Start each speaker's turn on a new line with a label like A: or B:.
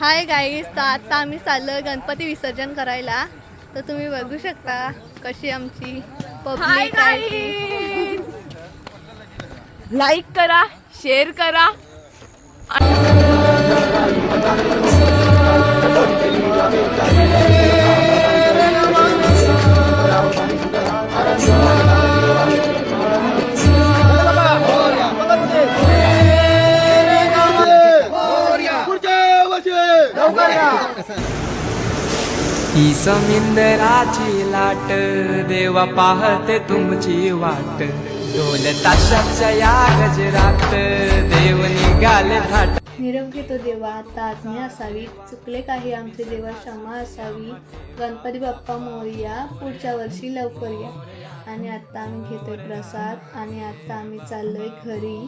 A: Hi guys, तर आता आम्ही चाललो गणपती विसर्जन करायला. तर तुम्ही बघू शकता कशी आमची पब्लिक आहे.
B: लाईक करा, शेअर करा.
C: ही समिंदराची लाट देवा पाहते तुमची वाट ढोल ताशाच्या या गजरात देव निघाले थाट.
A: निरोप घेतो देवा, आता आज्ञा असावी, चुकले काही आमचे देवा क्षमा असावी. गणपती बाप्पा मोरया, पुढच्या वर्षी लवकर या. आणि आता आम्ही घेतोय प्रसाद आणि आता आम्ही चाललोय घरी.